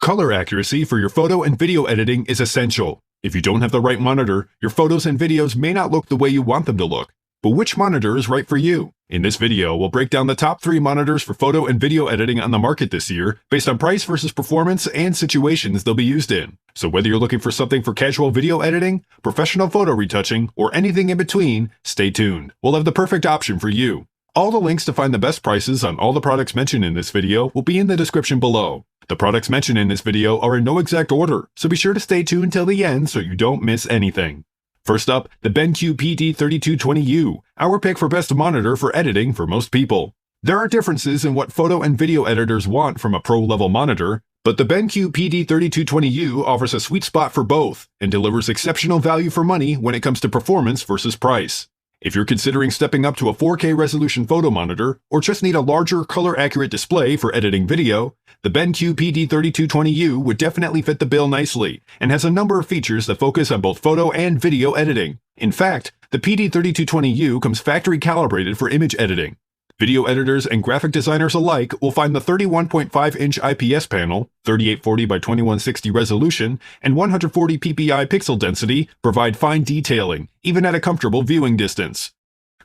Color accuracy for your photo and video editing is essential. If you don't have the right monitor, your photos and videos may not look the way you want them to look. But which monitor is right for you? In this video, we'll break down the top 3 monitors for photo and video editing on the market this year based on price versus performance and situations they'll be used in. So whether you're looking for something for casual video editing, professional photo retouching, or anything in between, stay tuned. We'll have the perfect option for you. All the links to find the best prices on all the products mentioned in this video will be in the description below. The products mentioned in this video are in no exact order, so be sure to stay tuned till the end so you don't miss anything. First up, the BenQ PD3220U, our pick for best monitor for editing for most people. There are differences in what photo and video editors want from a pro-level monitor, but the BenQ PD3220U offers a sweet spot for both and delivers exceptional value for money when it comes to performance versus price. If you're considering stepping up to a 4K resolution photo monitor or just need a larger color-accurate display for editing video, the BenQ PD3220U would definitely fit the bill nicely and has a number of features that focus on both photo and video editing. In fact, the PD3220U comes factory calibrated for image editing. Video editors and graphic designers alike will find the 31.5-inch IPS panel, 3840 by 2160 resolution, and 140 ppi pixel density provide fine detailing, even at a comfortable viewing distance.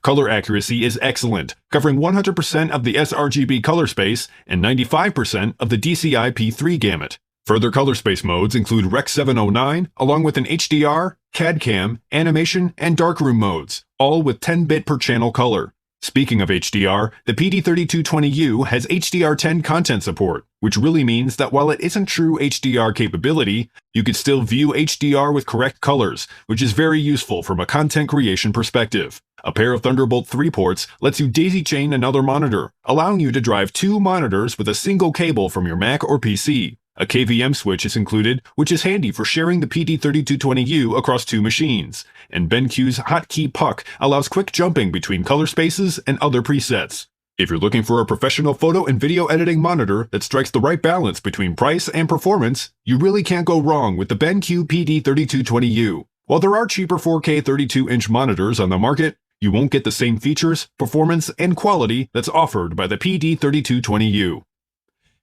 Color accuracy is excellent, covering 100% of the sRGB color space and 95% of the DCI-P3 gamut. Further color space modes include Rec 709, along with an HDR, CAD-CAM, animation, and darkroom modes, all with 10-bit per channel color. Speaking of HDR, the PD3220U has HDR10 content support, which really means that while it isn't true HDR capability, you can still view HDR with correct colors, which is very useful from a content creation perspective. A pair of Thunderbolt 3 ports lets you daisy-chain another monitor, allowing you to drive 2 monitors with a single cable from your Mac or PC. A KVM switch is included, which is handy for sharing the PD3220U across 2 machines, and BenQ's Hotkey Puck allows quick jumping between color spaces and other presets. If you're looking for a professional photo and video editing monitor that strikes the right balance between price and performance, you really can't go wrong with the BenQ PD3220U. While there are cheaper 4K 32-inch monitors on the market, you won't get the same features, performance, and quality that's offered by the PD3220U.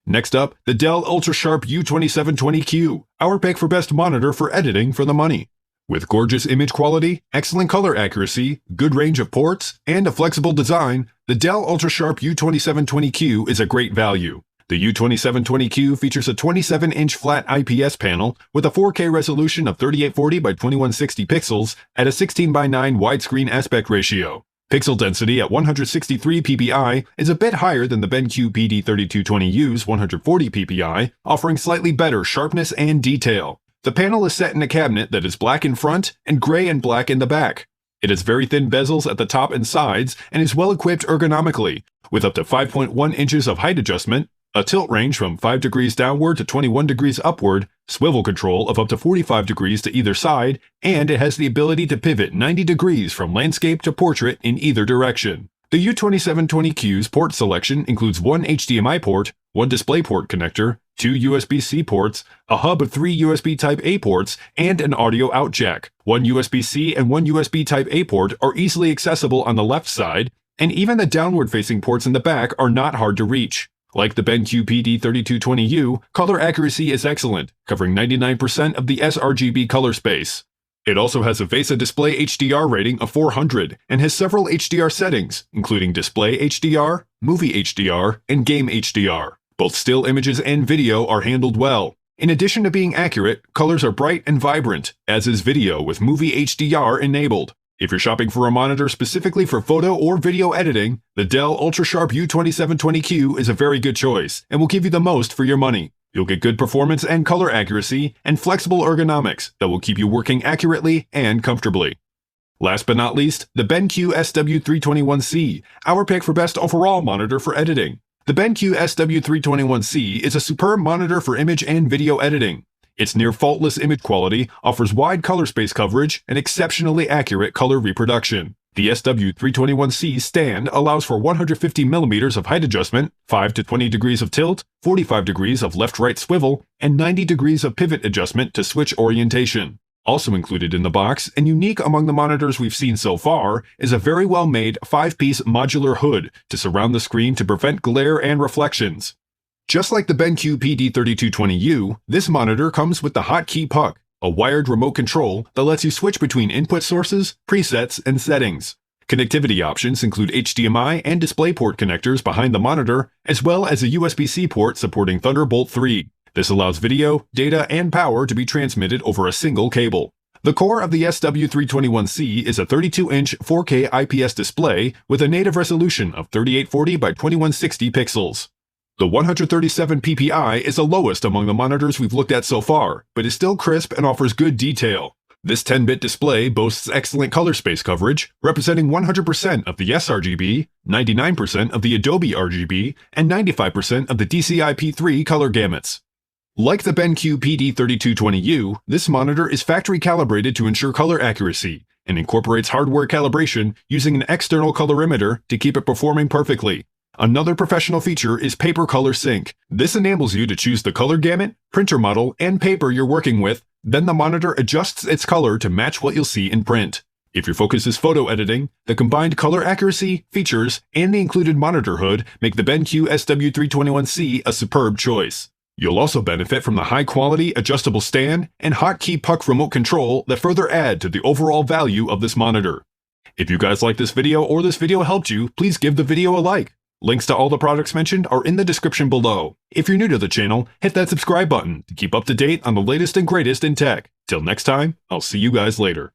Next up, the Dell UltraSharp U2720Q, our pick for best monitor for editing for the money. With gorgeous image quality, excellent color accuracy, good range of ports, and a flexible design, the Dell UltraSharp U2720Q is a great value. The U2720Q features a 27-inch flat IPS panel with a 4K resolution of 3840 by 2160 pixels at a 16:9 widescreen aspect ratio. Pixel density at 163 ppi is a bit higher than the BenQ PD3220U's 140 ppi, offering slightly better sharpness and detail. The panel is set in a cabinet that is black in front and gray and black in the back. It has very thin bezels at the top and sides and is well equipped ergonomically, with up to 5.1 inches of height adjustment, a tilt range from 5 degrees downward to 21 degrees upward, swivel control of up to 45 degrees to either side, and it has the ability to pivot 90 degrees from landscape to portrait in either direction. The U2720Q's port selection includes 1 HDMI port, 1 DisplayPort connector, 2 USB-C ports, a hub of 3 USB Type-A ports, and an audio out jack. 1 USB-C and 1 USB Type-A port are easily accessible on the left side, and even the downward-facing ports in the back are not hard to reach. Like the BenQ PD3220U, color accuracy is excellent, covering 99% of the sRGB color space. It also has a VESA display HDR rating of 400 and has several HDR settings, including Display HDR, Movie HDR, and Game HDR. Both still images and video are handled well. In addition to being accurate, colors are bright and vibrant, as is video with Movie HDR enabled. If you're shopping for a monitor specifically for photo or video editing, the Dell UltraSharp U2720Q is a very good choice and will give you the most for your money. You'll get good performance and color accuracy and flexible ergonomics that will keep you working accurately and comfortably. Last but not least, the BenQ SW321C, our pick for best overall monitor for editing. The BenQ SW321C is a superb monitor for image and video editing. Its near-faultless image quality offers wide color space coverage and exceptionally accurate color reproduction. The SW321C stand allows for 150 millimeters of height adjustment, 5 to 20 degrees of tilt, 45 degrees of left-right swivel, and 90 degrees of pivot adjustment to switch orientation. Also included in the box, and unique among the monitors we've seen so far, is a very well-made 5-piece modular hood to surround the screen to prevent glare and reflections. Just like the BenQ PD3220U, this monitor comes with the hotkey puck, a wired remote control that lets you switch between input sources, presets, and settings. Connectivity options include HDMI and DisplayPort connectors behind the monitor, as well as a USB-C port supporting Thunderbolt 3. This allows video, data, and power to be transmitted over a single cable. The core of the SW321C is a 32-inch 4K IPS display with a native resolution of 3840 by 2160 pixels. The 137 ppi is the lowest among the monitors we've looked at so far, but is still crisp and offers good detail. This 10-bit display boasts excellent color space coverage, representing 100% of the sRGB, 99% of the Adobe RGB, and 95% of the DCI-P3 color gamuts. Like the BenQ PD3220U, this monitor is factory calibrated to ensure color accuracy, and incorporates hardware calibration using an external colorimeter to keep it performing perfectly. Another professional feature is Paper Color Sync. This enables you to choose the color gamut, printer model, and paper you're working with, then the monitor adjusts its color to match what you'll see in print. If your focus is photo editing, the combined color accuracy, features, and the included monitor hood make the BenQ SW321C a superb choice. You'll also benefit from the high-quality adjustable stand and hotkey puck remote control that further add to the overall value of this monitor. If you guys like this video or this video helped you, please give the video a like. Links to all the products mentioned are in the description below. If you're new to the channel, hit that subscribe button to keep up to date on the latest and greatest in tech. Till next time, I'll see you guys later.